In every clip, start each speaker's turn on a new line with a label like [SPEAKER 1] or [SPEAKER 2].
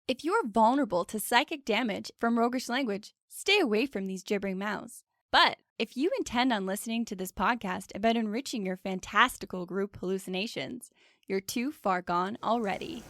[SPEAKER 1] If you're vulnerable to psychic damage from roguish language, stay away from these gibbering mouths. But if you intend on listening to this podcast about enriching your fantastical group hallucinations, you're too far gone already.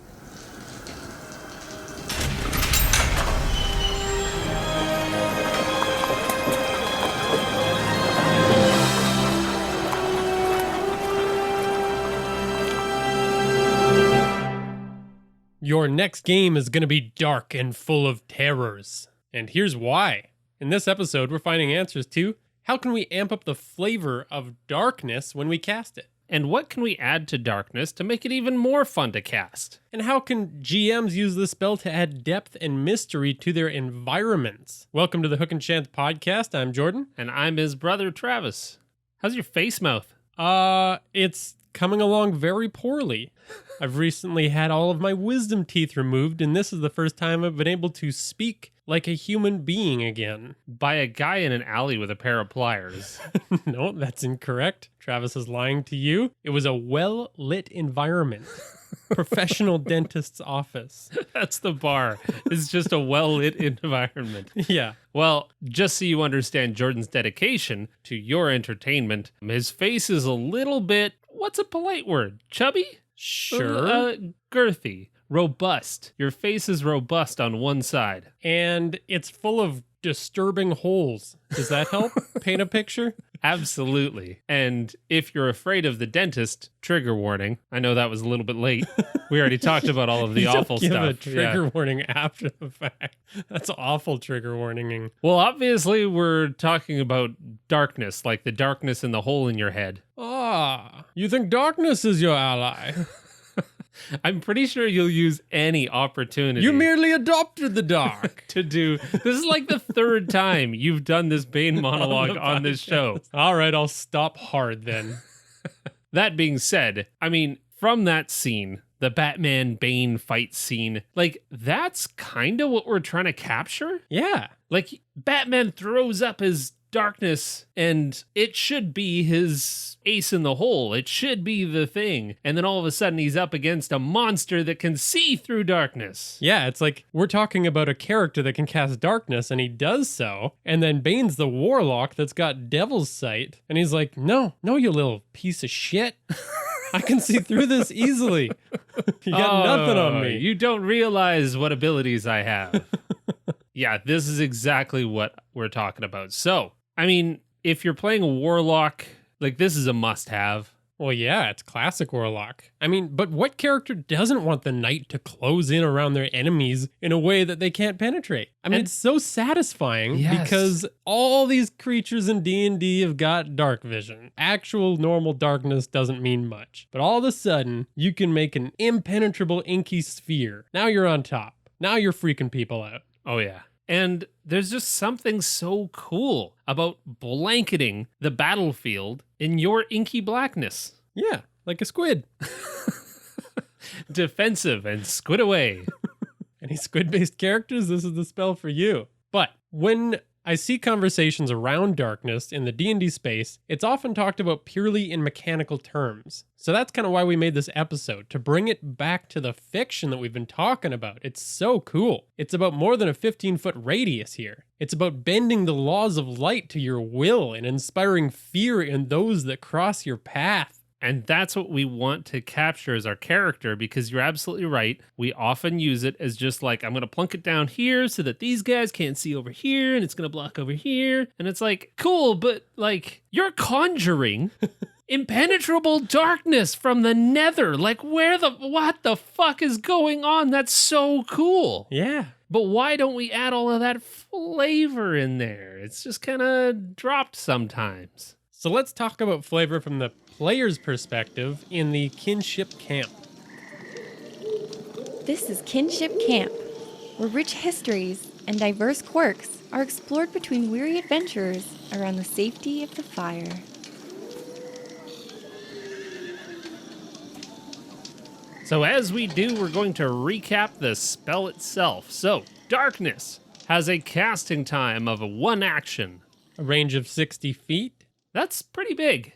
[SPEAKER 2] Your next game is going to be dark and full of terrors. And here's why. In this episode, we're finding answers to how can we amp up the flavor of darkness when we cast it?
[SPEAKER 3] And what can we add to darkness to make it even more fun to cast?
[SPEAKER 2] And how can GMs use this spell to add depth and mystery to their environments? Welcome to the Hook and Chance podcast. I'm Jordan.
[SPEAKER 3] And I'm his brother, Travis. How's your face mouth?
[SPEAKER 2] It's coming along very poorly. I've recently had all of my wisdom teeth removed, and this is the first time I've been able to speak like a human being again.
[SPEAKER 3] By a guy in an alley with a pair of pliers.
[SPEAKER 2] No, that's incorrect. Travis is lying to you. It was a well-lit environment. Professional dentist's office.
[SPEAKER 3] That's the bar. It's just a well-lit environment.
[SPEAKER 2] Yeah.
[SPEAKER 3] Well, just so you understand Jordan's dedication to your entertainment, his face is a little bit, what's a polite word? Chubby?
[SPEAKER 2] Sure.
[SPEAKER 3] Girthy. Robust. Your face is robust on one side.
[SPEAKER 2] And it's full of disturbing holes. Does that help paint a picture?
[SPEAKER 3] Absolutely. And if you're afraid of the dentist, trigger warning. I know that was a little bit late. We already talked about all of the awful
[SPEAKER 2] give
[SPEAKER 3] stuff.
[SPEAKER 2] A trigger warning after the fact. That's awful trigger warning.
[SPEAKER 3] Well, obviously we're talking about darkness, like the darkness in the hole in your head.
[SPEAKER 2] Ah, you think darkness is your ally?
[SPEAKER 3] I'm pretty sure you'll use any opportunity.
[SPEAKER 2] You merely adopted the dark.
[SPEAKER 3] To do. This is like the third time you've done this Bane monologue on this show.
[SPEAKER 2] All right, I'll stop hard then.
[SPEAKER 3] That being said, I mean, from that scene, the Batman Bane fight scene, like, that's kind of what we're trying to capture.
[SPEAKER 2] Yeah.
[SPEAKER 3] Like, Batman throws up his darkness, and it should be his ace in the hole. It should be the thing. And then all of a sudden, he's up against a monster that can see through darkness.
[SPEAKER 2] Yeah, it's like we're talking about a character that can cast darkness, and he does so. And then Bane's the warlock that's got devil's sight. And he's like, no, you little piece of shit. I can see through this easily. You got nothing on me.
[SPEAKER 3] You don't realize what abilities I have. Yeah, this is exactly what we're talking about. So, I mean, if you're playing a warlock, like, this is a must-have.
[SPEAKER 2] Well, yeah, it's classic warlock. I mean, but what character doesn't want the night to close in around their enemies in a way that they can't penetrate? I mean, it's so satisfying because all these creatures in D&D have got dark vision. Actual normal darkness doesn't mean much. But all of a sudden, you can make an impenetrable inky sphere. Now you're on top. Now you're freaking people out.
[SPEAKER 3] Oh, yeah. And there's just something so cool about blanketing the battlefield in your inky blackness.
[SPEAKER 2] Yeah, like a squid.
[SPEAKER 3] Defensive and squid away.
[SPEAKER 2] Any squid-based characters? This is the spell for you. But when I see conversations around darkness in the D&D space, it's often talked about purely in mechanical terms. So that's kind of why we made this episode, to bring it back to the fiction that we've been talking about. It's so cool. It's about more than a 15-foot radius here. It's about bending the laws of light to your will and inspiring fear in those that cross your path.
[SPEAKER 3] And that's what we want to capture as our character, because you're absolutely right. We often use it as just like, I'm going to plunk it down here so that these guys can't see over here, and it's going to block over here. And it's like, cool, but like, you're conjuring impenetrable darkness from the nether. Like, what the fuck is going on? That's so cool.
[SPEAKER 2] Yeah.
[SPEAKER 3] But why don't we add all of that flavor in there? It's just kind of dropped sometimes.
[SPEAKER 2] So let's talk about flavor from the player's perspective in the Kinship Camp.
[SPEAKER 1] This is Kinship Camp, where rich histories and diverse quirks are explored between weary adventurers around the safety of the fire.
[SPEAKER 3] So as we do, we're going to recap the spell itself. So, Darkness has a casting time of 1 action.
[SPEAKER 2] A range of 60 feet.
[SPEAKER 3] That's pretty big.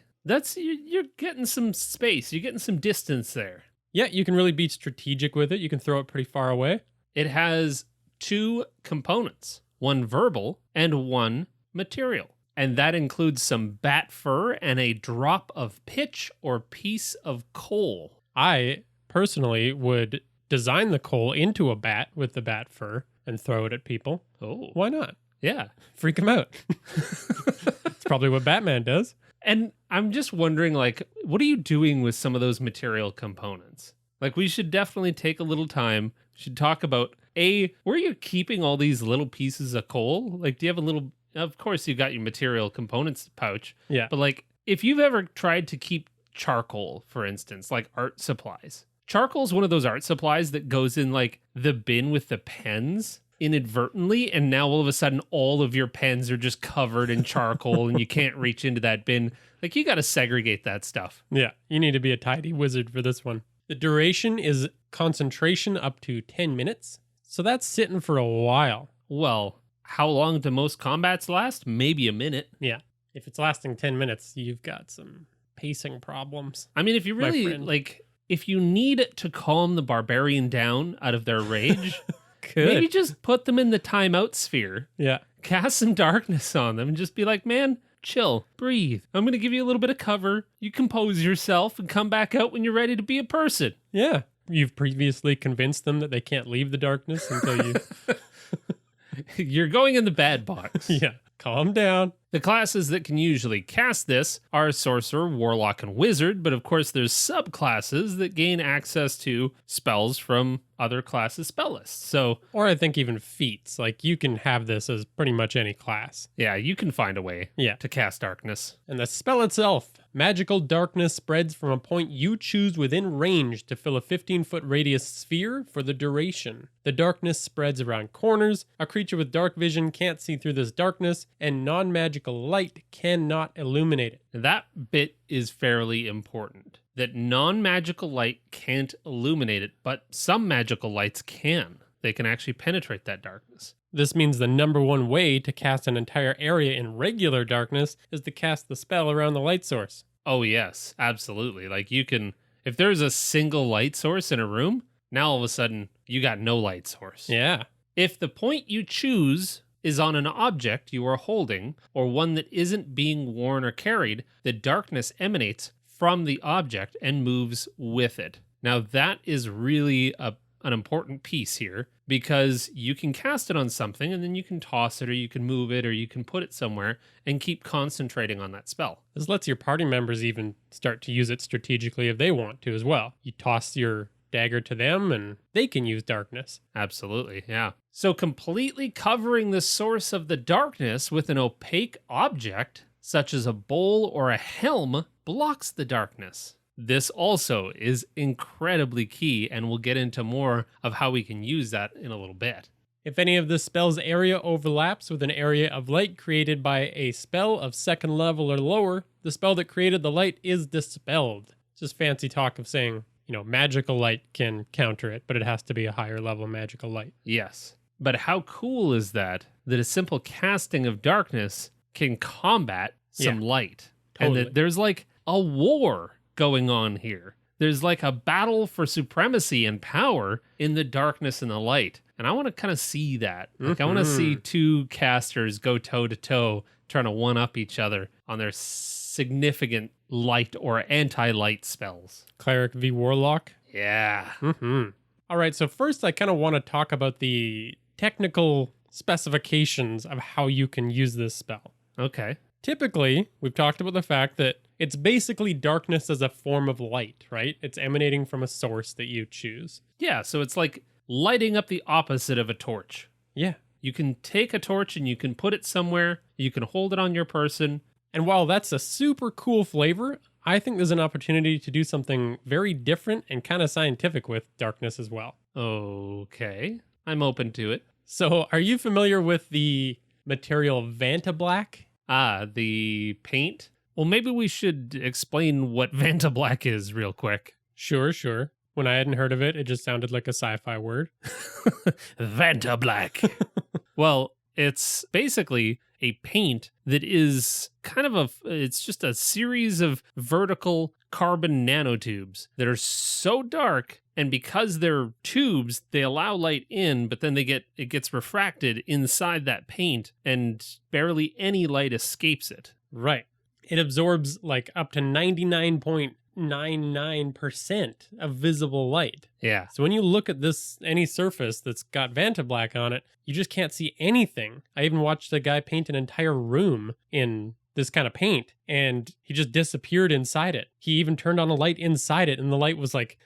[SPEAKER 3] You're getting some space. You're getting some distance there.
[SPEAKER 2] Yeah, you can really be strategic with it. You can throw it pretty far away.
[SPEAKER 3] It has 2 components, one verbal and one material. And that includes some bat fur and a drop of pitch or piece of coal.
[SPEAKER 2] I personally would design the coal into a bat with the bat fur and throw it at people.
[SPEAKER 3] Oh.
[SPEAKER 2] Why not?
[SPEAKER 3] Yeah.
[SPEAKER 2] Freak them out. It's probably what Batman does.
[SPEAKER 3] And I'm just wondering, like, what are you doing with some of those material components? Like, we should definitely take a little time. We should talk about, where are you keeping all these little pieces of coal? Like, do you have a little, of course you've got your material components pouch.
[SPEAKER 2] Yeah.
[SPEAKER 3] But like, if you've ever tried to keep charcoal, for instance, like art supplies. Charcoal is one of those art supplies that goes in like the bin with the pens inadvertently, and now all of a sudden all of your pens are just covered in charcoal and you can't reach into that bin. Like, you got to segregate that stuff.
[SPEAKER 2] Yeah, you need to be a tidy wizard for this one. The duration is concentration up to 10 minutes, so that's sitting for a while.
[SPEAKER 3] Well, how long do most combats last? Maybe a minute.
[SPEAKER 2] Yeah, if it's lasting 10 minutes, you've got some pacing problems.
[SPEAKER 3] I mean, if you really, like, if you need to calm the barbarian down out of their rage... Maybe just put them in the timeout sphere.
[SPEAKER 2] Yeah.
[SPEAKER 3] Cast some darkness on them and just be like, man, chill, breathe. I'm going to give you a little bit of cover. You compose yourself and come back out when you're ready to be a person.
[SPEAKER 2] Yeah. You've previously convinced them that they can't leave the darkness until you...
[SPEAKER 3] You're going in the bad box.
[SPEAKER 2] Yeah. Calm down.
[SPEAKER 3] The classes that can usually cast this are Sorcerer, Warlock, and Wizard, but of course there's subclasses that gain access to spells from other classes' spell lists. So,
[SPEAKER 2] or I think even feats. Like, you can have this as pretty much any class.
[SPEAKER 3] Yeah, you can find a way to cast darkness.
[SPEAKER 2] And the spell itself, magical darkness spreads from a point you choose within range to fill a 15-foot radius sphere for the duration. The darkness spreads around corners. A creature with dark vision can't see through this darkness, and non-magical light cannot illuminate it.
[SPEAKER 3] And that bit is fairly important. That non-magical light can't illuminate it, but some magical lights can. They can actually penetrate that darkness.
[SPEAKER 2] This means the number one way to cast an entire area in regular darkness is to cast the spell around the light source.
[SPEAKER 3] Oh yes, absolutely. Like, you can, if there's a single light source in a room, now all of a sudden you got no light source.
[SPEAKER 2] Yeah.
[SPEAKER 3] If the point you choose is on an object you are holding, or one that isn't being worn or carried, the darkness emanates from the object and moves with it. Now that is really an important piece here, because you can cast it on something and then you can toss it, or you can move it, or you can put it somewhere and keep concentrating on that spell.
[SPEAKER 2] This lets your party members even start to use it strategically if they want to as well. You toss your dagger to them and they can use darkness.
[SPEAKER 3] Absolutely, yeah. So completely covering the source of the darkness with an opaque object, such as a bowl or a helm, blocks the darkness. This also is incredibly key, and we'll get into more of how we can use that in a little bit.
[SPEAKER 2] If any of the spell's area overlaps with an area of light created by a spell of second level or lower, the spell that created the light is dispelled. It's just fancy talk of saying, magical light can counter it, but it has to be a higher level magical light.
[SPEAKER 3] Yes. But how cool is that a simple casting of darkness can combat some light?
[SPEAKER 2] Totally.
[SPEAKER 3] And that there's like a war going on here. There's like a battle for supremacy and power in the darkness and the light. And I want to kind of see that. Like, I want to see two casters go toe to toe, trying to one up each other on their significant light or anti-light spells.
[SPEAKER 2] Cleric v Warlock.
[SPEAKER 3] Yeah.
[SPEAKER 2] All right, so first I kind of want to talk about the technical specifications of how you can use this spell.
[SPEAKER 3] Okay.
[SPEAKER 2] Typically, we've talked about the fact that it's basically darkness as a form of light, right? It's emanating from a source that you choose.
[SPEAKER 3] Yeah, so it's like lighting up the opposite of a torch.
[SPEAKER 2] Yeah.
[SPEAKER 3] You can take a torch and you can put it somewhere, you can hold it on your person.
[SPEAKER 2] And while that's a super cool flavor, I think there's an opportunity to do something very different and kind of scientific with darkness as well.
[SPEAKER 3] Okay, I'm open to it.
[SPEAKER 2] So, are you familiar with the material Vantablack?
[SPEAKER 3] Ah, the paint? Well, maybe we should explain what Vantablack is real quick.
[SPEAKER 2] Sure. When I hadn't heard of it, it just sounded like a sci-fi word.
[SPEAKER 3] Vantablack. Well, it's basically a paint that is kind of it's just a series of vertical carbon nanotubes that are so dark And because they're tubes, they allow light in, but then it gets refracted inside that paint, and barely any light escapes it.
[SPEAKER 2] Right. It absorbs like up to 99.99% of visible light.
[SPEAKER 3] Yeah.
[SPEAKER 2] So when you look at any surface that's got Vantablack on it, you just can't see anything. I even watched a guy paint an entire room in this kind of paint, and he just disappeared inside it. He even turned on a light inside it, and the light was like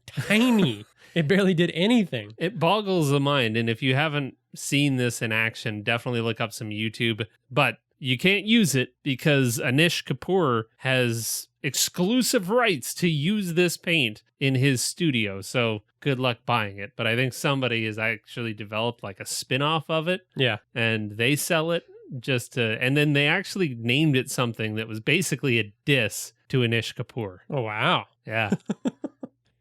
[SPEAKER 2] tiny. It barely did anything.
[SPEAKER 3] It boggles the mind. And if you haven't seen this in action, definitely look up some YouTube. But you can't use it because Anish Kapoor has exclusive rights to use this paint in his studio. So good luck buying it. But I think somebody has actually developed like a spin-off of it.
[SPEAKER 2] Yeah.
[SPEAKER 3] And they sell it and then they actually named it something that was basically a diss to Anish Kapoor.
[SPEAKER 2] Oh, wow.
[SPEAKER 3] Yeah.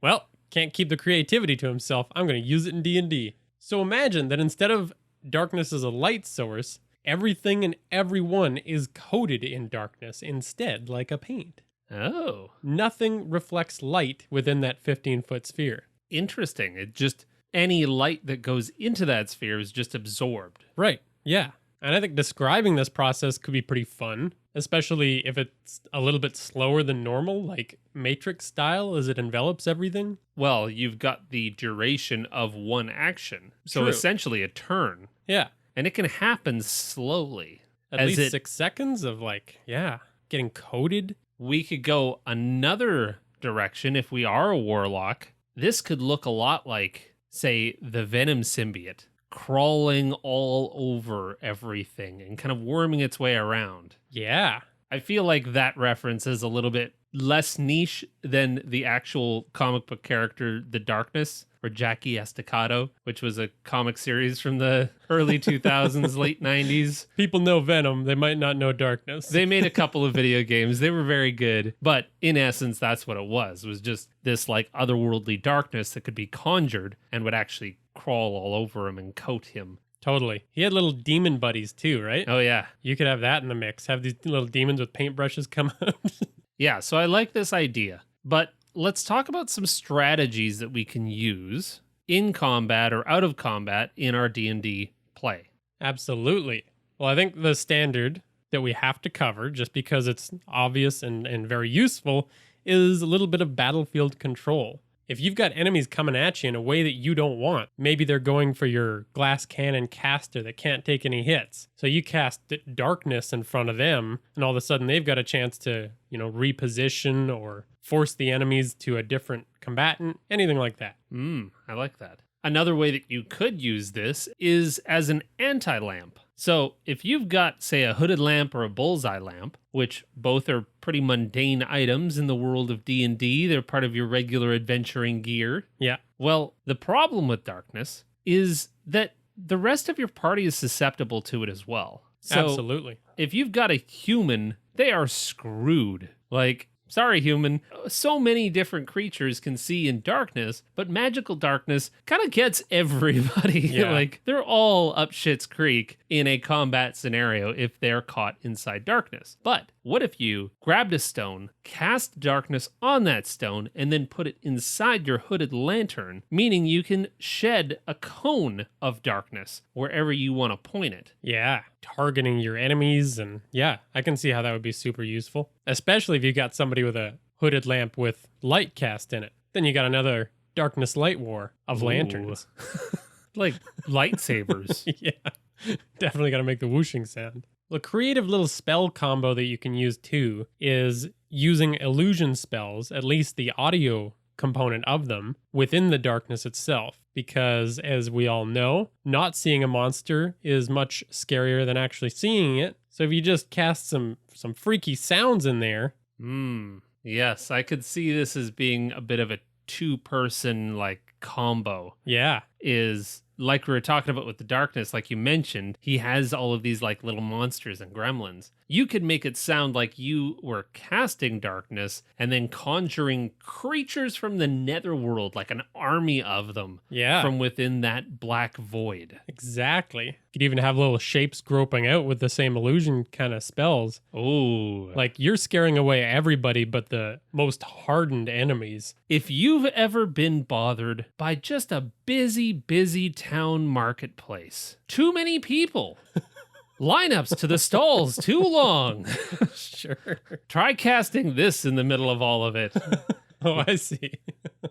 [SPEAKER 2] Well, can't keep the creativity to himself. I'm going to use it in D&D. So imagine that instead of darkness as a light source, everything and everyone is coated in darkness instead, like a paint.
[SPEAKER 3] Oh.
[SPEAKER 2] Nothing reflects light within that 15-foot sphere.
[SPEAKER 3] Interesting. It just, any light that goes into that sphere is just absorbed.
[SPEAKER 2] Right. Yeah. And I think describing this process could be pretty fun, especially if it's a little bit slower than normal, like Matrix style, as it envelops everything.
[SPEAKER 3] Well, you've got the duration of one action. So
[SPEAKER 2] True.
[SPEAKER 3] essentially a turn.
[SPEAKER 2] Yeah.
[SPEAKER 3] And it can happen slowly.
[SPEAKER 2] At least 6 seconds of getting coated.
[SPEAKER 3] We could go another direction if we are a warlock. This could look a lot like, say, the Venom symbiote, crawling all over everything and kind of worming its way around.
[SPEAKER 2] Yeah.
[SPEAKER 3] I feel like that reference is a little bit less niche than the actual comic book character, The Darkness, or Jackie Estacado, which was a comic series from the early 2000s, late 90s.
[SPEAKER 2] People know Venom. They might not know Darkness.
[SPEAKER 3] They made a couple of video games. They were very good. But in essence, that's what it was just this like otherworldly darkness that could be conjured and would actually crawl all over him and coat him.
[SPEAKER 2] Totally. He had little demon buddies too, right?
[SPEAKER 3] Oh, yeah.
[SPEAKER 2] You could have that in the mix. Have these little demons with paintbrushes come out.
[SPEAKER 3] Yeah, so I like this idea. But let's talk about some strategies that we can use in combat or out of combat in our D&D play.
[SPEAKER 2] Absolutely. Well, I think the standard that we have to cover, just because it's obvious and very useful, is a little bit of battlefield control. If you've got enemies coming at you in a way that you don't want, maybe they're going for your glass cannon caster that can't take any hits. So you cast darkness in front of them, and all of a sudden they've got a chance to, reposition or force the enemies to a different combatant, anything like that.
[SPEAKER 3] I like that. Another way that you could use this is as an anti-lamp. So if you've got, say, a hooded lamp or a bullseye lamp, which both are pretty mundane items in the world of D&D, they're part of your regular adventuring gear.
[SPEAKER 2] Yeah.
[SPEAKER 3] Well, the problem with darkness is that the rest of your party is susceptible to it as well. So
[SPEAKER 2] Absolutely.
[SPEAKER 3] If you've got a human, they are screwed. Like, sorry, human. So many different creatures can see in darkness, but magical darkness kind of gets everybody.
[SPEAKER 2] Yeah.
[SPEAKER 3] Like, they're all up shit's creek in a combat scenario if they're caught inside darkness. But what if you grabbed a stone, cast darkness on that stone, and then put it inside your hooded lantern, meaning you can shed a cone of darkness wherever you want to point it?
[SPEAKER 2] Yeah. Targeting your enemies. And yeah, I can see how that would be super useful, especially if you got somebody with a hooded lamp with light cast in it. Then you got another darkness light war of lanterns.
[SPEAKER 3] Like lightsabers.
[SPEAKER 2] Yeah. Definitely got to make the whooshing sound. A creative little spell combo that you can use too is using illusion spells, at least the audio component of them, within the darkness itself. Because as we all know, not seeing a monster is much scarier than actually seeing it. So if you just cast some freaky sounds in there.
[SPEAKER 3] Yes, I could see this as being a bit of a two-person like combo.
[SPEAKER 2] Yeah.
[SPEAKER 3] Is like we were talking about with the darkness, like you mentioned, he has all of these like little monsters and gremlins. you could make it sound like you were casting darkness and then conjuring creatures from the netherworld, like an army of them from within that black void.
[SPEAKER 2] Exactly. You could even have little shapes groping out with the same illusion kind of spells.
[SPEAKER 3] Oh.
[SPEAKER 2] Like you're scaring away everybody but the most hardened enemies.
[SPEAKER 3] If you've ever been bothered by just a busy town marketplace, too many people, lineups to the stalls too long,
[SPEAKER 2] Sure.
[SPEAKER 3] try casting this in the middle of all of it.
[SPEAKER 2] Oh, I see.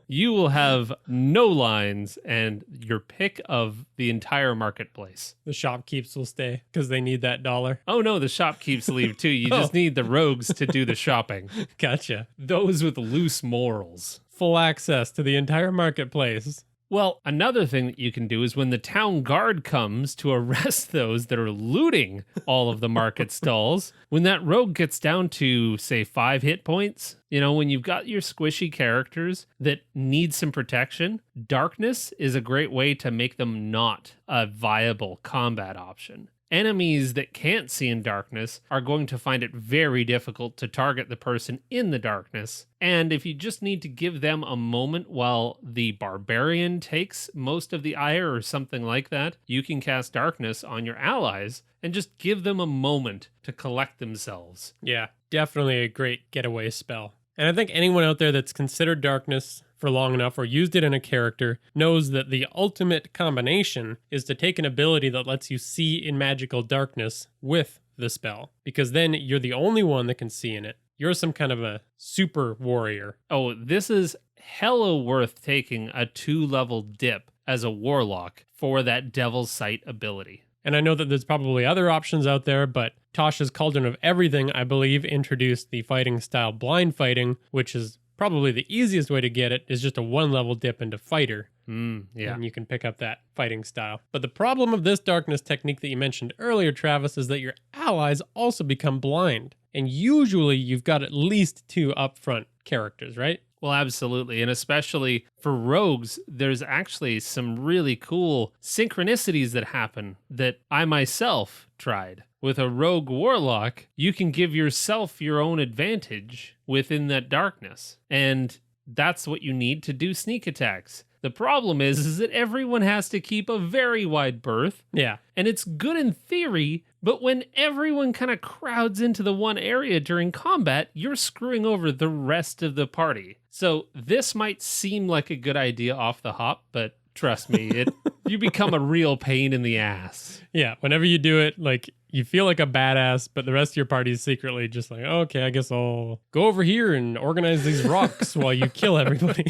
[SPEAKER 3] You will have no lines and your pick of the entire marketplace.
[SPEAKER 2] The shopkeepers will stay because they need that $1.
[SPEAKER 3] Oh no, the shopkeepers leave too. You just need the rogues to do the shopping.
[SPEAKER 2] Gotcha.
[SPEAKER 3] Those with loose morals.
[SPEAKER 2] Full access to the entire marketplace.
[SPEAKER 3] Well, another thing that you can do is when the town guard comes to arrest those that are looting all of the market stalls, when that rogue gets down to, say, 5 hit points, when you've got your squishy characters that need some protection, darkness is a great way to make them not a viable combat option. Enemies that can't see in darkness are going to find it very difficult to target the person in the darkness. And if you just need to give them a moment while the barbarian takes most of the ire or something like that, you can cast darkness on your allies and just give them a moment to collect themselves.
[SPEAKER 2] Yeah, definitely a great getaway spell. And I think anyone out there that's considered darkness for long enough or used it in a character knows that the ultimate combination is to take an ability that lets you see in magical darkness with the spell, because then you're the only one that can see in it. You're some kind of a super warrior.
[SPEAKER 3] Oh, this is hella worth taking a 2-level dip as a warlock for that Devil's Sight ability.
[SPEAKER 2] And I know that there's probably other options out there, but Tasha's Cauldron of Everything, I believe, introduced the fighting style blind fighting, which is probably the easiest way to get it, is just a 1-level dip into fighter.
[SPEAKER 3] Yeah.
[SPEAKER 2] And you can pick up that fighting style. But the problem of this darkness technique that you mentioned earlier, Travis, is that your allies also become blind. And usually you've got at least 2 upfront characters, right?
[SPEAKER 3] Well, absolutely. And especially for rogues, there's actually some really cool synchronicities that happen that I myself tried. With a rogue warlock, you can give yourself your own advantage within that darkness. And that's what you need to do sneak attacks. The problem is that everyone has to keep a very wide berth.
[SPEAKER 2] Yeah.
[SPEAKER 3] And it's good in theory, but when everyone kind of crowds into the one area during combat, you're screwing over the rest of the party. So this might seem like a good idea off the hop, but trust me, you become a real pain in the ass.
[SPEAKER 2] Yeah, whenever you do it, like, you feel like a badass, but the rest of your party is secretly just like, okay, I guess I'll go over here and organize these rocks while you kill everybody.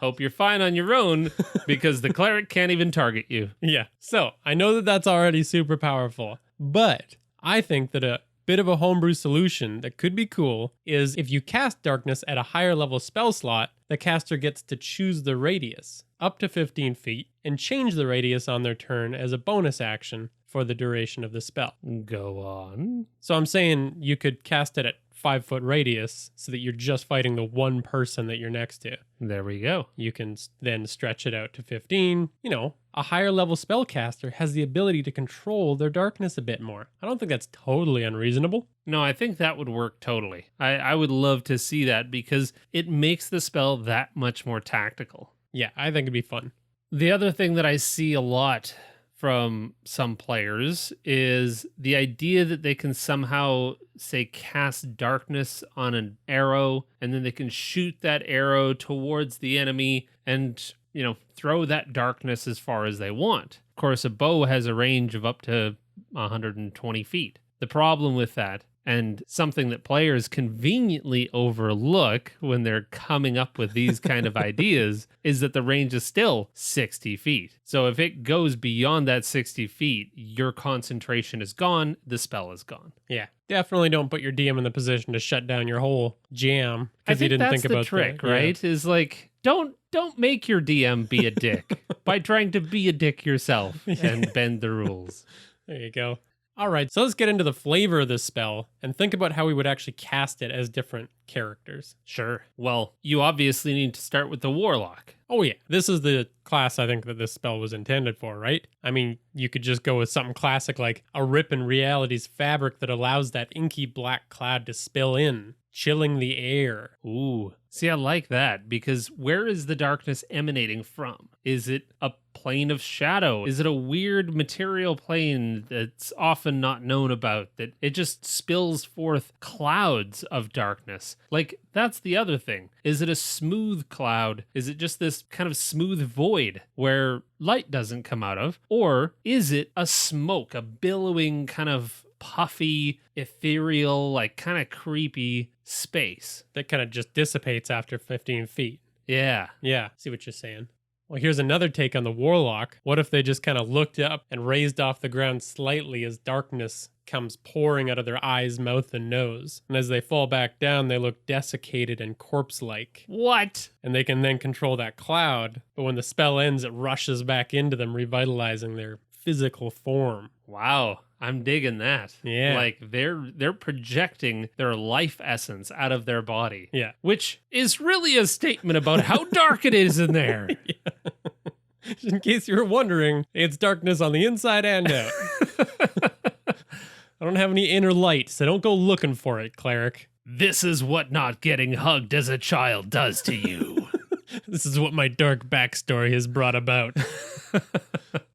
[SPEAKER 3] Hope you're fine on your own, because the cleric can't even target you.
[SPEAKER 2] Yeah, so I know that that's already super powerful, but I think that a bit of a homebrew solution that could be cool is if you cast darkness at a higher level spell slot, the caster gets to choose the radius up to 15 feet and change the radius on their turn as a bonus action for the duration of the spell.
[SPEAKER 3] Go on.
[SPEAKER 2] So I'm saying you could cast it at 5-foot radius so that you're just fighting the one person that you're next to.
[SPEAKER 3] There we go.
[SPEAKER 2] You can then stretch it out to 15. A higher level spellcaster has the ability to control their darkness a bit more. I don't think that's totally unreasonable.
[SPEAKER 3] No, I think that would work totally. I would love to see that because it makes the spell that much more tactical.
[SPEAKER 2] Yeah, I think it'd be fun.
[SPEAKER 3] The other thing that I see a lot from some players is the idea that they can somehow, say, cast darkness on an arrow, and then they can shoot that arrow towards the enemy and, throw that darkness as far as they want. Of course, a bow has a range of up to 120 feet. The problem with that, and something that players conveniently overlook when they're coming up with these kind of ideas, is that the range is still 60 feet. So if it goes beyond that 60 feet, your concentration is gone, the spell is gone.
[SPEAKER 2] Yeah, definitely don't put your DM in the position to shut down your whole jam because you didn't think about
[SPEAKER 3] the trick,
[SPEAKER 2] that.
[SPEAKER 3] Right?
[SPEAKER 2] Yeah.
[SPEAKER 3] Is like, don't make your DM be a dick by trying to be a dick yourself and bend the rules.
[SPEAKER 2] There you go. All right, so let's get into the flavor of this spell and think about how we would actually cast it as different characters.
[SPEAKER 3] Sure. Well, you obviously need to start with the Warlock.
[SPEAKER 2] Oh yeah, this is the class I think that this spell was intended for, right? I mean, you could just go with something classic like a rip in reality's fabric that allows that inky black cloud to spill in, chilling the air.
[SPEAKER 3] Ooh. See, I like that, because where is the darkness emanating from? Is it a plane of shadow? Is it a weird material plane that's often not known about, that it just spills forth clouds of darkness? Like, that's the other thing. Is it a smooth cloud? Is it just this kind of smooth void where light doesn't come out of? Or is it a smoke, a billowing kind of puffy, ethereal, like kind of creepy space
[SPEAKER 2] That kind of just dissipates after 15 feet.
[SPEAKER 3] Yeah.
[SPEAKER 2] Yeah, see what you're saying. Well, here's another take on the Warlock. What if they just kind of looked up and raised off the ground slightly as darkness comes pouring out of their eyes, mouth, and nose? And as they fall back down, they look desiccated and corpse-like.
[SPEAKER 3] What?
[SPEAKER 2] And they can then control that cloud, but when the spell ends, it rushes back into them, revitalizing their physical form.
[SPEAKER 3] Wow. I'm digging that.
[SPEAKER 2] Yeah.
[SPEAKER 3] Like they're projecting their life essence out of their body.
[SPEAKER 2] Yeah.
[SPEAKER 3] Which is really a statement about how dark it is in there.
[SPEAKER 2] Yeah. In case you were wondering, it's darkness on the inside and out. I don't have any inner light, so don't go looking for it, cleric.
[SPEAKER 3] This is what not getting hugged as a child does to you.
[SPEAKER 2] This is what my dark backstory has brought about.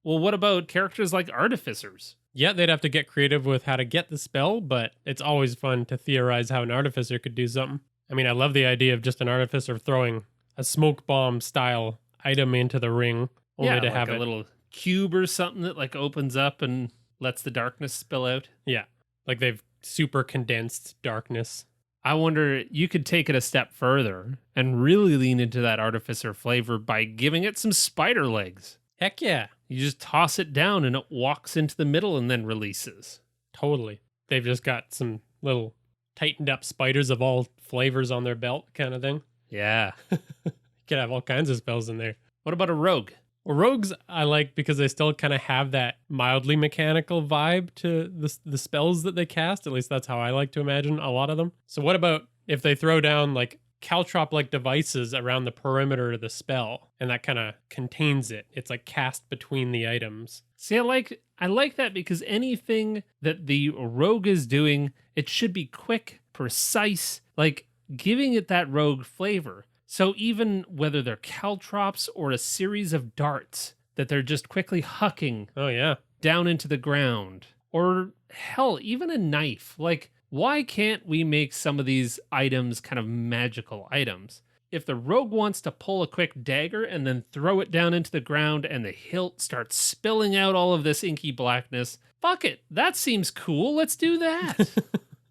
[SPEAKER 3] Well, what about characters like Artificers?
[SPEAKER 2] Yeah, they'd have to get creative with how to get the spell, but it's always fun to theorize how an artificer could do something. I mean, I love the idea of just an artificer throwing a smoke bomb style item into the ring, only to
[SPEAKER 3] like
[SPEAKER 2] have
[SPEAKER 3] a little cube or something that like opens up and lets the darkness spill out.
[SPEAKER 2] Yeah, like they've super condensed darkness.
[SPEAKER 3] I wonder, you could take it a step further and really lean into that artificer flavor by giving it some spider legs.
[SPEAKER 2] Heck yeah.
[SPEAKER 3] You just toss it down and it walks into the middle and then releases.
[SPEAKER 2] Totally. They've just got some little tightened up spiders of all flavors on their belt kind of thing.
[SPEAKER 3] Yeah.
[SPEAKER 2] You could have all kinds of spells in there.
[SPEAKER 3] What about a rogue?
[SPEAKER 2] Well, rogues I like because they still kind of have that mildly mechanical vibe to the spells that they cast. At least that's how I like to imagine a lot of them. So what about if they throw down like caltrop-like devices around the perimeter of the spell, and that kind of contains it? It's like cast between the items.
[SPEAKER 3] See, I like that, because anything that the rogue is doing, it should be quick, precise, like giving it that rogue flavor. So even whether they're caltrops or a series of darts that they're just quickly hucking
[SPEAKER 2] Oh yeah.
[SPEAKER 3] down into the ground, or hell, even a knife. Like, why can't we make some of these items kind of magical items? If the rogue wants to pull a quick dagger and then throw it down into the ground and the hilt starts spilling out all of this inky blackness, fuck it. That seems cool. Let's do that.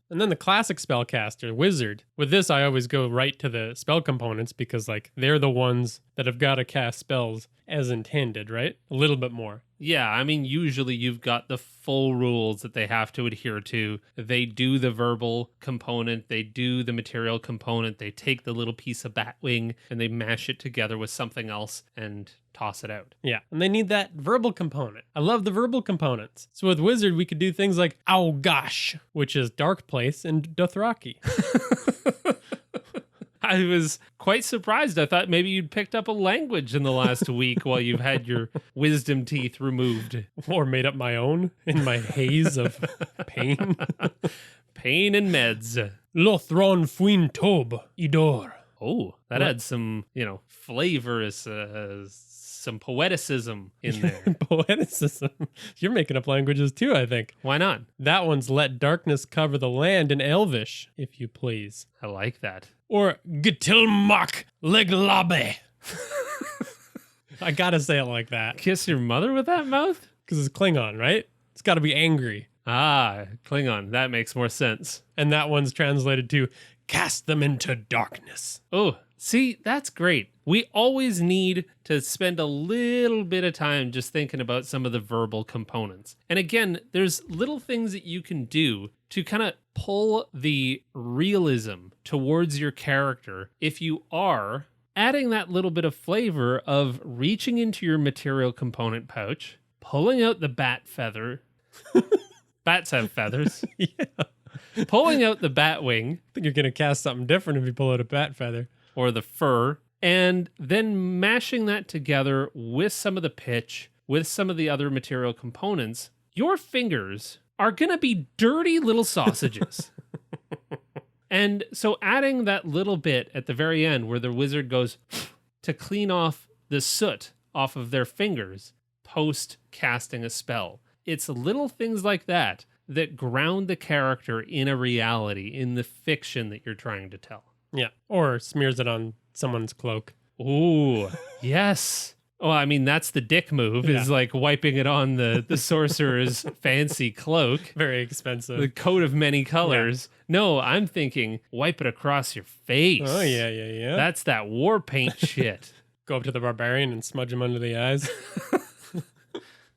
[SPEAKER 2] And then the classic spellcaster, wizard. With this, I always go right to the spell components because, like, they're the ones that have got to cast spells as intended, right? A little bit more.
[SPEAKER 3] Yeah, I mean, usually you've got the full rules that they have to adhere to. They do the verbal component, they do the material component, they take the little piece of Batwing and they mash it together with something else and toss it out.
[SPEAKER 2] Yeah, and they need that verbal component. I love the verbal components. So with wizard, we could do things like "Oh gosh," which is Dark Place, and Dothraki.
[SPEAKER 3] I was quite surprised. I thought maybe you'd picked up a language in the last week while you've had your wisdom teeth removed.
[SPEAKER 2] Or made up my own in my haze of pain.
[SPEAKER 3] Pain and meds.
[SPEAKER 2] Lothron Fuin Tob Idor.
[SPEAKER 3] Oh, that
[SPEAKER 2] What?
[SPEAKER 3] had some, flavor, some poeticism in there.
[SPEAKER 2] Poeticism. You're making up languages too, I think.
[SPEAKER 3] Why not?
[SPEAKER 2] That one's let darkness cover the land in Elvish, if you please.
[SPEAKER 3] I like that.
[SPEAKER 2] Or Getilmak Leglabe. I gotta say it like that.
[SPEAKER 3] Kiss your mother with that mouth?
[SPEAKER 2] Because it's Klingon, right? It's gotta be angry.
[SPEAKER 3] Ah, Klingon. That makes more sense.
[SPEAKER 2] And that one's translated to cast them into darkness.
[SPEAKER 3] Oh, see, that's great. We always need to spend a little bit of time just thinking about some of the verbal components. And again, there's little things that you can do to kind of pull the realism towards your character if you are adding that little bit of flavor of reaching into your material component pouch, pulling out the bat feather, Bats have feathers.
[SPEAKER 2] Yeah.
[SPEAKER 3] Pulling out the bat wing
[SPEAKER 2] I think you're going to cast something different if you pull out a bat feather.
[SPEAKER 3] or the fur, and then mashing that together with some of the pitch, with some of the other material components, your fingers are going to be dirty little sausages. And so adding that little bit at the very end where the wizard goes to clean off the soot off of their fingers post casting a spell. It's little things like that that ground the character in a reality, in the fiction that you're trying to tell.
[SPEAKER 2] Yeah. Or smears it on someone's cloak.
[SPEAKER 3] Ooh, yes. Oh, I mean, that's the dick move, is like wiping it on the sorcerer's fancy cloak.
[SPEAKER 2] Very expensive.
[SPEAKER 3] The coat of many colors. Yeah. No, I'm thinking wipe it across your face.
[SPEAKER 2] Oh, yeah.
[SPEAKER 3] That's that war paint shit.
[SPEAKER 2] Go up to the barbarian and smudge him under the eyes.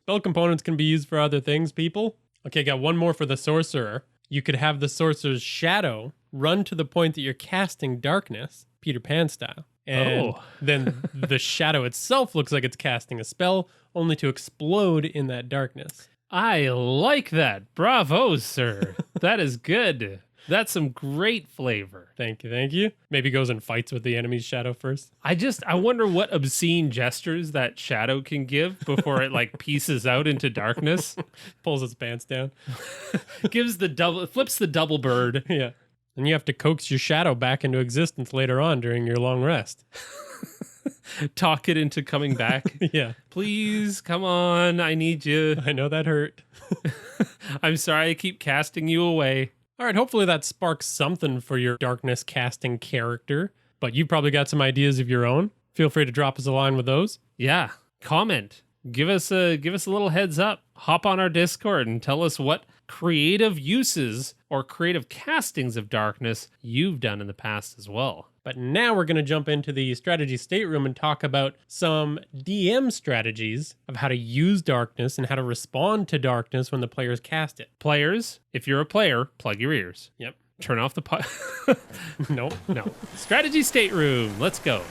[SPEAKER 2] Spell components can be used for other things, people. Okay, got one more for the sorcerer. You could have the sorcerer's shadow run to the point that you're casting darkness, Peter Pan style. And then the shadow itself looks like it's casting a spell, only to explode in that darkness.
[SPEAKER 3] I like that. Bravo, sir. That is good. That's some great flavor.
[SPEAKER 2] Thank you. Maybe goes and fights with the enemy's shadow first.
[SPEAKER 3] I wonder what obscene gestures that shadow can give before it like pieces out into darkness.
[SPEAKER 2] Pulls its pants down.
[SPEAKER 3] Flips the double bird.
[SPEAKER 2] Yeah. And you have to coax your shadow back into existence later on during your long rest.
[SPEAKER 3] Talk it into coming back.
[SPEAKER 2] Yeah.
[SPEAKER 3] Please, come on. I need you.
[SPEAKER 2] I know that hurt.
[SPEAKER 3] I'm sorry I keep casting you away.
[SPEAKER 2] All right, hopefully that sparks something for your darkness casting character, but you probably got some ideas of your own. Feel free to drop us a line with those.
[SPEAKER 3] Yeah, comment. Give us a little heads up. Hop on our Discord and tell us what creative uses or creative castings of darkness you've done in the past as well.
[SPEAKER 2] But now we're going to jump into the strategy stateroom and talk about some DM strategies of how to use darkness and how to respond to darkness when the players cast it.
[SPEAKER 3] Players, if you're a player, plug your ears.
[SPEAKER 2] Yep.
[SPEAKER 3] Turn off the
[SPEAKER 2] No.
[SPEAKER 3] Strategy Stateroom. Let's go.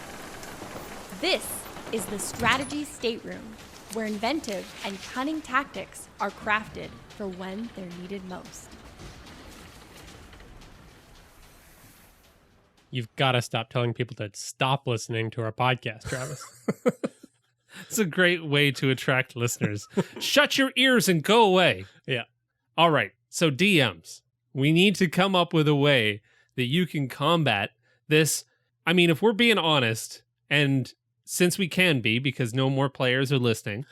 [SPEAKER 1] This is the Strategy Stateroom, where inventive and cunning tactics are crafted for when they're needed most.
[SPEAKER 2] You've got to stop telling people to stop listening to our podcast, Travis.
[SPEAKER 3] It's a great way to attract listeners. Shut your ears and go away.
[SPEAKER 2] Yeah.
[SPEAKER 3] All right. So DMs, we need to come up with a way that you can combat this. I mean, if we're being honest, and since we can be because no more players are listening.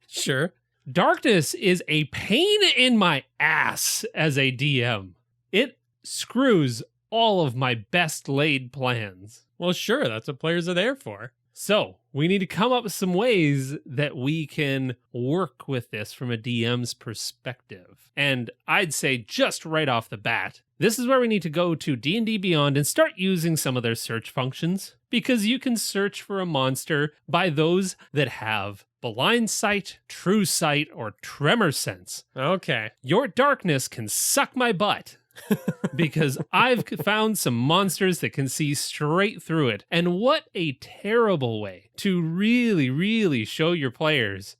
[SPEAKER 2] Sure.
[SPEAKER 3] Darkness is a pain in my ass as a DM. It screws all of my best laid plans.
[SPEAKER 2] Well, sure. That's what players are there for.
[SPEAKER 3] So we need to come up with some ways that we can work with this from a DM's perspective. And I'd say just right off the bat, this is where we need to go to D&D Beyond and start using some of their search functions, because you can search for a monster by those that have blind sight, true sight, or tremor sense.
[SPEAKER 2] Okay.
[SPEAKER 3] Your darkness can suck my butt. Because I've found some monsters that can see straight through it. And what a terrible way to really, really show your players,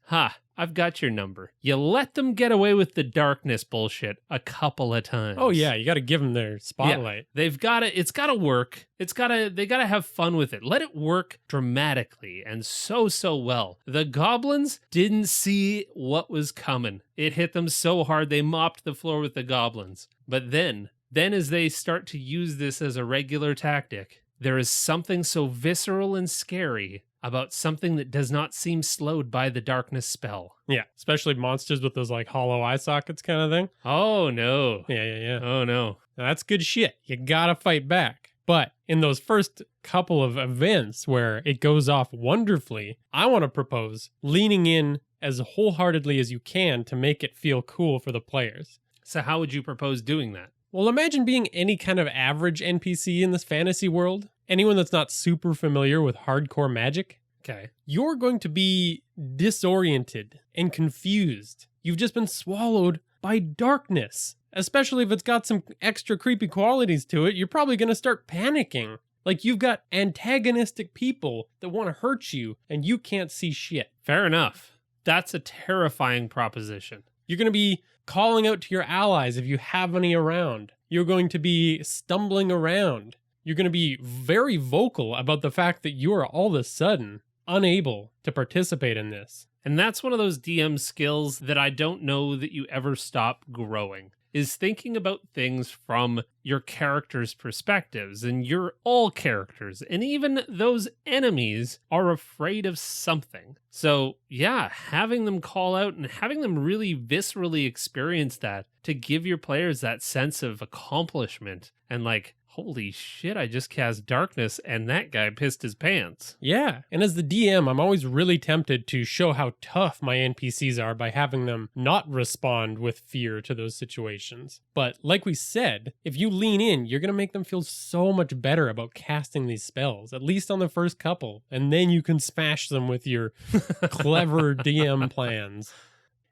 [SPEAKER 3] I've got your number. You let them get away with the darkness bullshit a couple of times.
[SPEAKER 2] Oh yeah, you got to give them their spotlight.
[SPEAKER 3] Yeah, it's got to work. They got to have fun with it. Let it work dramatically and so well. The goblins didn't see what was coming. It hit them so hard they mopped the floor with the goblins. But then as they start to use this as a regular tactic, there is something so visceral and scary about something that does not seem slowed by the darkness spell.
[SPEAKER 2] Yeah, especially monsters with those like hollow eye sockets kind of thing.
[SPEAKER 3] Oh no.
[SPEAKER 2] Yeah.
[SPEAKER 3] Oh no.
[SPEAKER 2] Now, that's good shit. You gotta fight back. But in those first couple of events where it goes off wonderfully, I want to propose leaning in as wholeheartedly as you can to make it feel cool for the players.
[SPEAKER 3] So how would you propose doing that?
[SPEAKER 2] Well, imagine being any kind of average NPC in this fantasy world. Anyone that's not super familiar with hardcore magic.
[SPEAKER 3] Okay.
[SPEAKER 2] You're going to be disoriented and confused. You've just been swallowed by darkness. Especially if it's got some extra creepy qualities to it, you're probably going to start panicking. Like you've got antagonistic people that want to hurt you and you can't see shit.
[SPEAKER 3] Fair enough. That's a terrifying proposition.
[SPEAKER 2] You're going to be calling out to your allies if you have any around. You're going to be stumbling around. You're going to be very vocal about the fact that you are all of a sudden unable to participate in this.
[SPEAKER 3] And that's one of those DM skills that I don't know that you ever stop growing, is thinking about things from your characters' perspectives. And you're all characters, and even those enemies are afraid of something. So yeah, having them call out and having them really viscerally experience that to give your players that sense of accomplishment and like, holy shit, I just cast darkness and that guy pissed his pants.
[SPEAKER 2] Yeah, and as the DM, I'm always really tempted to show how tough my NPCs are by having them not respond with fear to those situations. But like we said, if you lean in, you're going to make them feel so much better about casting these spells, at least on the first couple, and then you can smash them with your clever DM plans.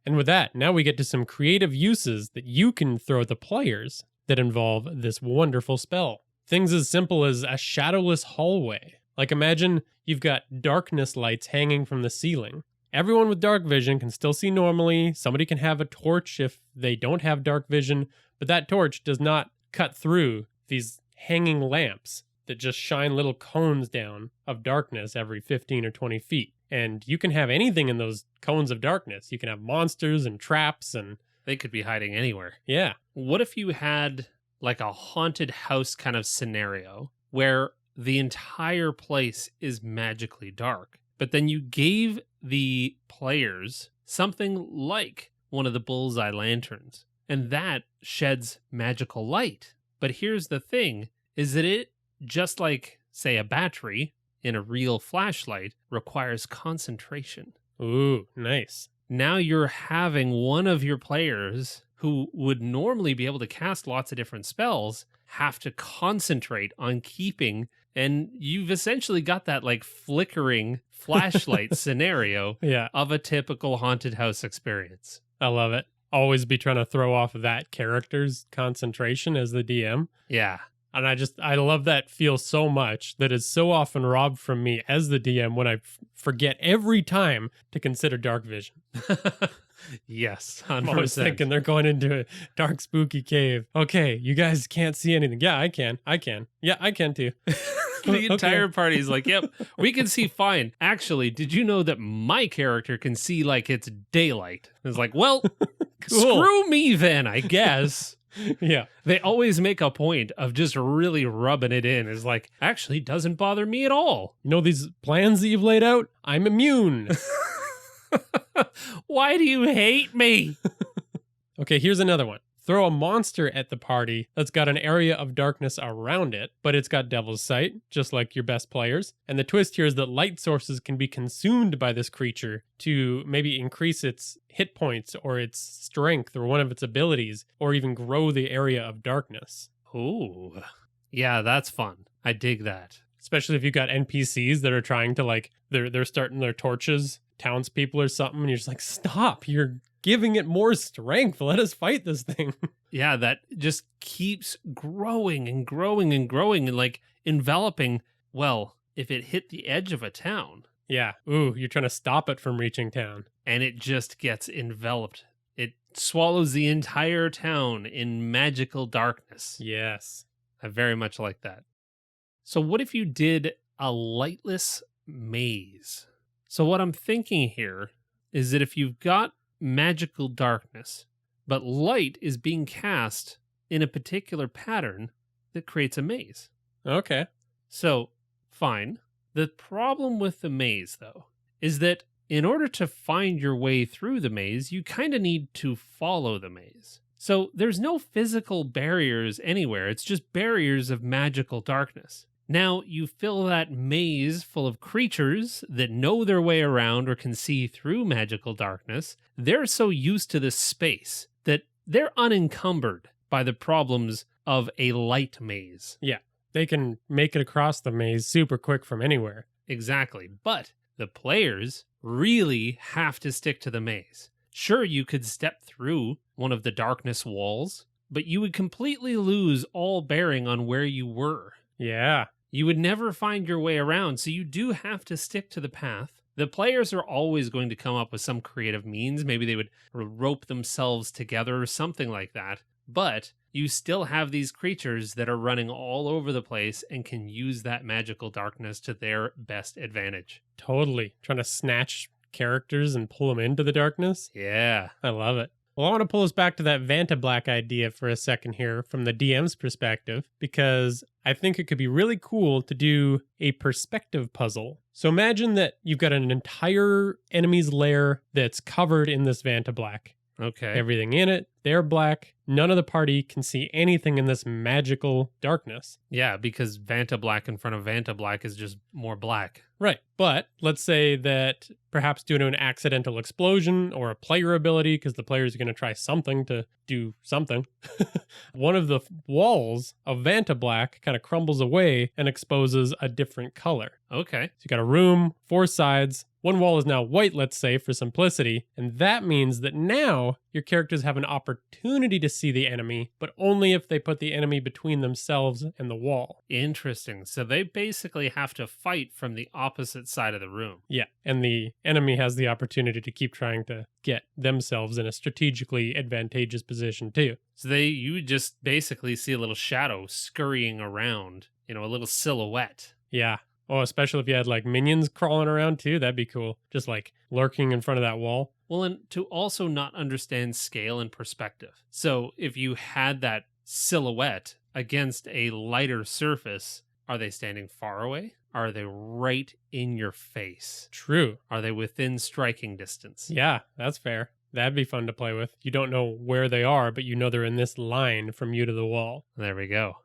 [SPEAKER 2] And with that, now we get to some creative uses that you can throw at the players that involve this wonderful spell. Things as simple as a shadowless hallway. Like imagine you've got darkness lights hanging from the ceiling. Everyone with dark vision can still see normally. Somebody can have a torch if they don't have dark vision, but that torch does not cut through these hanging lamps that just shine little cones down of darkness every 15 or 20 feet. And you can have anything in those cones of darkness. You can have monsters and traps and...
[SPEAKER 3] They could be hiding anywhere.
[SPEAKER 2] Yeah.
[SPEAKER 3] What if you had like a haunted house kind of scenario where the entire place is magically dark, but then you gave the players something like one of the bullseye lanterns, and that sheds magical light. But here's the thing, is that it, just like, say, a battery in a real flashlight, requires concentration.
[SPEAKER 2] Ooh, nice.
[SPEAKER 3] Now you're having one of your players who would normally be able to cast lots of different spells have to concentrate on keeping, and you've essentially got that like flickering flashlight scenario of a typical haunted house experience.
[SPEAKER 2] I love it. Always be trying to throw off that character's concentration as the DM.
[SPEAKER 3] Yeah.
[SPEAKER 2] And I love that feel so much that is so often robbed from me as the DM when I forget every time to consider dark vision.
[SPEAKER 3] Yes, 100%.
[SPEAKER 2] I'm always thinking they're going into a dark, spooky cave. Okay, you guys can't see anything. Yeah, I can. Yeah, I can too.
[SPEAKER 3] The entire party's like, yep, we can see fine. Actually, did you know that my character can see like it's daylight? It's like, well, screw me then, I guess.
[SPEAKER 2] Yeah.
[SPEAKER 3] They always make a point of just really rubbing it in. It's like, actually doesn't bother me at all.
[SPEAKER 2] You know these plans that you've laid out? I'm immune.
[SPEAKER 3] Why do you hate me?
[SPEAKER 2] Okay, here's another one. Throw a monster at the party that's got an area of darkness around it, but it's got Devil's Sight, just like your best players. And the twist here is that light sources can be consumed by this creature to maybe increase its hit points or its strength or one of its abilities, or even grow the area of darkness.
[SPEAKER 3] Ooh. Yeah, that's fun. I dig that.
[SPEAKER 2] Especially if you've got NPCs that are trying to like, they're starting their torches, townspeople or something, and you're just like, stop, you're giving it more strength. Let us fight this thing.
[SPEAKER 3] Yeah, that just keeps growing and growing and growing and like enveloping. Well, if it hit the edge of a town.
[SPEAKER 2] Yeah. Ooh, you're trying to stop it from reaching town.
[SPEAKER 3] And it just gets enveloped. It swallows the entire town in magical darkness.
[SPEAKER 2] Yes.
[SPEAKER 3] I very much like that. So what if you did a lightless maze? So what I'm thinking here is that if you've got magical darkness, but light is being cast in a particular pattern that creates a maze.
[SPEAKER 2] Okay.
[SPEAKER 3] So, fine. The problem with the maze, though, is that in order to find your way through the maze, you kind of need to follow the maze. So, there's no physical barriers anywhere. It's just barriers of magical darkness. Now, you fill that maze full of creatures that know their way around or can see through magical darkness. They're so used to this space that they're unencumbered by the problems of a light maze.
[SPEAKER 2] Yeah, they can make it across the maze super quick from anywhere.
[SPEAKER 3] Exactly, but the players really have to stick to the maze. Sure, you could step through one of the darkness walls, but you would completely lose all bearing on where you were.
[SPEAKER 2] Yeah.
[SPEAKER 3] You would never find your way around, so you do have to stick to the path The players are always going to come up with some creative means. Maybe they would rope themselves together or something like that. But you still have these creatures that are running all over the place and can use that magical darkness to their best advantage.
[SPEAKER 2] Totally. Trying to snatch characters and pull them into the darkness.
[SPEAKER 3] Yeah.
[SPEAKER 2] I love it. Well, I want to pull us back to that Vantablack idea for a second here from the DM's perspective, because I think it could be really cool to do a perspective puzzle. So imagine that you've got an entire enemy's lair that's covered in this Vantablack.
[SPEAKER 3] Okay.
[SPEAKER 2] Everything in it, they're black. None of the party can see anything in this magical darkness.
[SPEAKER 3] Yeah, because Vantablack in front of Vantablack is just more black.
[SPEAKER 2] Right. But let's say that perhaps due to an accidental explosion or a player ability, because the players are going to try something to do something, one of the walls of Vantablack kind of crumbles away and exposes a different color.
[SPEAKER 3] Okay.
[SPEAKER 2] So you got a room, 4 sides. One wall is now white, let's say, for simplicity. And that means that now your characters have an opportunity to see the enemy, but only if they put the enemy between themselves and the wall.
[SPEAKER 3] Interesting. So they basically have to fight from the opposite side of the room.
[SPEAKER 2] Yeah. And the enemy has the opportunity to keep trying to get themselves in a strategically advantageous position too.
[SPEAKER 3] So you would just basically see a little shadow scurrying around, a little silhouette.
[SPEAKER 2] Yeah. Oh, especially if you had like minions crawling around too. That'd be cool. Just like lurking in front of that wall.
[SPEAKER 3] Well, and to also not understand scale and perspective. So if you had that silhouette against a lighter surface, are they standing far away? Are they right in your face?
[SPEAKER 2] True.
[SPEAKER 3] Are they within striking distance?
[SPEAKER 2] Yeah, that's fair. That'd be fun to play with. You don't know where they are, but you know they're in this line from you to the wall.
[SPEAKER 3] There we go.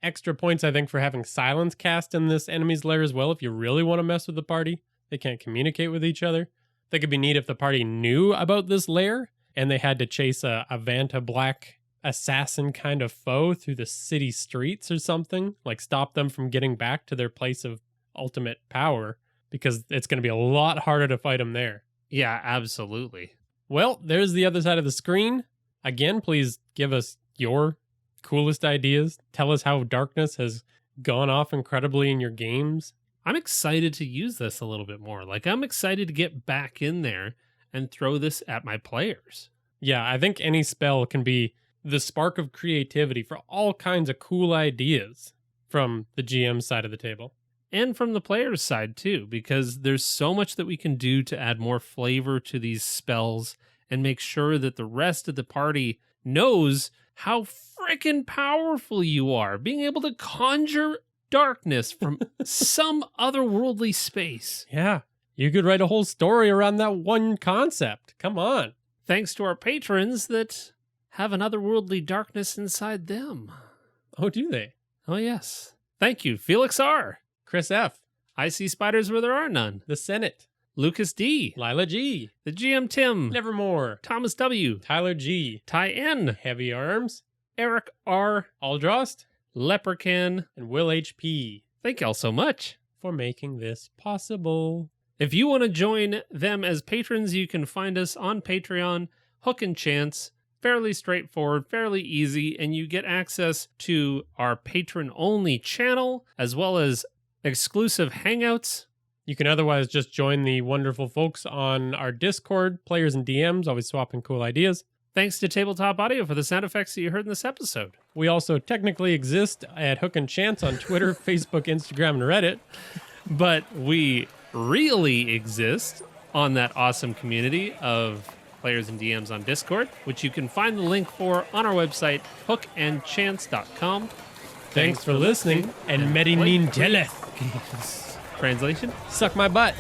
[SPEAKER 2] Extra points, I think, for having silence cast in this enemy's lair as well. If you really want to mess with the party, they can't communicate with each other. I think it'd be neat if the party knew about this lair and they had to chase a Vantablack assassin kind of foe through the city streets or something. Like stop them from getting back to their place of ultimate power, because it's going to be a lot harder to fight them there.
[SPEAKER 3] Yeah, absolutely.
[SPEAKER 2] Well, there's the other side of the screen. Again, please give us your coolest ideas. Tell us how darkness has gone off incredibly in your games.
[SPEAKER 3] I'm excited to use this a little bit more. Like, I'm excited to get back in there and throw this at my players.
[SPEAKER 2] Yeah, I think any spell can be the spark of creativity for all kinds of cool ideas from the GM side of the table.
[SPEAKER 3] And from the player's side, too, because there's so much that we can do to add more flavor to these spells and make sure that the rest of the party knows how freaking powerful you are, being able to conjure darkness from some otherworldly space.
[SPEAKER 2] Yeah, you could write a whole story around that one concept. Come on.
[SPEAKER 3] Thanks to our patrons that have an otherworldly darkness inside them.
[SPEAKER 2] Oh, do they?
[SPEAKER 3] Oh, yes. Thank you, Felix R.
[SPEAKER 2] Chris F.
[SPEAKER 3] I see spiders where there are none.
[SPEAKER 2] The Senate.
[SPEAKER 3] Lucas D.
[SPEAKER 2] Lila G.
[SPEAKER 3] The GM Tim.
[SPEAKER 2] Nevermore.
[SPEAKER 3] Thomas W.
[SPEAKER 2] Tyler G.
[SPEAKER 3] Ty N.
[SPEAKER 2] Heavy Arms.
[SPEAKER 3] Eric R.
[SPEAKER 2] Aldrost.
[SPEAKER 3] Leprechaun.
[SPEAKER 2] And Will HP.
[SPEAKER 3] Thank y'all so much
[SPEAKER 2] for making this possible.
[SPEAKER 3] If you want to join them as patrons, you can find us on Patreon, Hook and Chance. Fairly straightforward, fairly easy, and you get access to our patron-only channel, as well as exclusive hangouts.
[SPEAKER 2] You can otherwise just join the wonderful folks on our Discord, players and DMs, always swapping cool ideas.
[SPEAKER 3] Thanks to Tabletop Audio for the sound effects that you heard in this episode.
[SPEAKER 2] We also technically exist at Hook and Chance on Twitter, Facebook, Instagram, and Reddit.
[SPEAKER 3] But we really exist on that awesome community of players and DMs on Discord, which you can find the link for on our website, hookandchance.com.
[SPEAKER 2] Thanks for listening, and Meri Nin Teleth.
[SPEAKER 3] Translation?
[SPEAKER 2] Suck my butt.